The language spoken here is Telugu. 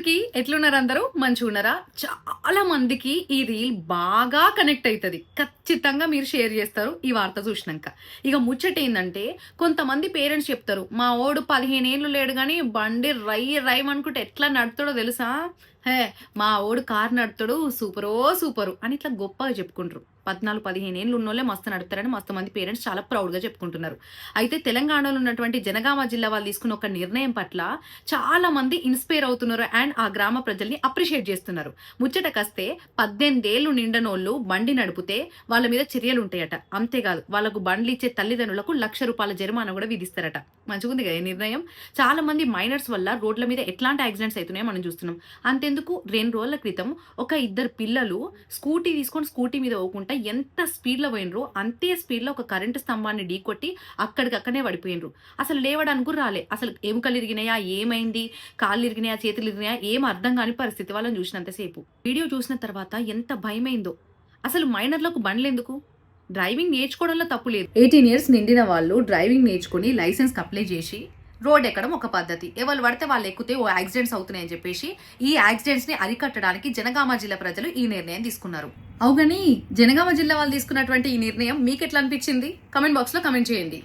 అందరికి ఎట్లున్నారు? అందరూ మంచిగున్నారా? చాలా మందికి ఈ రీల్ బాగా కనెక్ట్ అవుతుంది. ఖచ్చితంగా మీరు షేర్ చేస్తారు ఈ వార్త చూసినాక. ఇక ముచ్చట ఏంటంటే, కొంతమంది పేరెంట్స్ చెప్తారు, మా ఓడు 15 ఏళ్ళు లేడు కానీ బండి రై అనుకుంటే ఎట్లా నడుతాడో తెలుసా, హే మా ఓడు కార్ నడుతాడు సూపరు అని ఇట్లా గొప్పగా చెప్పుకుంటారు. 14-15 ఏళ్ళు ఉన్నోళ్ళే మస్తు నడుపుతారని మస్తు మంది పేరెంట్స్ చాలా ప్రౌడ్గా చెప్పుకుంటున్నారు. అయితే తెలంగాణలో ఉన్నటువంటి జనగామ జిల్లా వాళ్ళు తీసుకున్న ఒక నిర్ణయం పట్ల చాలా మంది ఇన్స్పైర్ అవుతున్నారు అండ్ ఆ గ్రామ ప్రజల్ని అప్రిషియేట్ చేస్తున్నారు. ముచ్చటకొస్తే 18 ఏళ్ళు నిండనోళ్ళు బండి నడిపితే వాళ్ళ మీద చర్యలు ఉంటాయట. అంతేకాదు, వాళ్ళకు బండ్లు ఇచ్చే తల్లిదండ్రులకు ₹1,00,000 జరిమానా కూడా విధిస్తారట. మంచిగుంది కదా ఈ నిర్ణయం. చాలా మంది మైనర్స్ వల్ల రోడ్ల మీద ఎట్లాంటి యాక్సిడెంట్స్ అవుతున్నాయో మనం చూస్తున్నాం. అంతెందుకు, 2 రోజుల క్రితం ఒక ఇద్దరు పిల్లలు స్కూటీ తీసుకొని స్కూటీ మీద పోకుండా ఎంత స్పీడ్లో పోయినరు, అంతే స్పీడ్లో ఒక కరెంటు స్తంభాన్ని ఢీకొట్టి అక్కడికక్కడనే పడిపోయినరు. అసలు లేవడానికి కూడా రాలే. అసలు ఎముకలు ఇరిగినాయా, ఏమైంది, కాళ్ళు ఇరిగినాయా, చేతులు ఇరిగినాయా, ఏం అర్థం కాని పరిస్థితి వాళ్ళని చూసినంతసేపు. వీడియో చూసిన తర్వాత ఎంత భయమైందో. అసలు మైనర్లకు బండ్లు ఎందుకు? డ్రైవింగ్ నేర్చుకోవడంలో తప్పు లేదు. 18 ఇయర్స్ నిండిన వాళ్ళు డ్రైవింగ్ నేర్చుకుని లైసెన్స్ అప్లై చేసి రోడ్ ఎక్కడం ఒక పద్ధతి. ఎవరు పడితే వాళ్ళు ఎక్కితే ఓ యాక్సిడెంట్స్ అవుతున్నాయని చెప్పేసి ఈ యాక్సిడెంట్స్ ని అరికట్టడానికి జనగామ జిల్లా ప్రజలు ఈ నిర్ణయం తీసుకున్నారు. అవుగని జనగామ జిల్లా వాళ్ళు తీసుకున్నటువంటి ఈ నిర్ణయం మీకు ఎట్లా అనిపించింది? కమెంట్ బాక్స్ లో కమెంట్ చేయండి.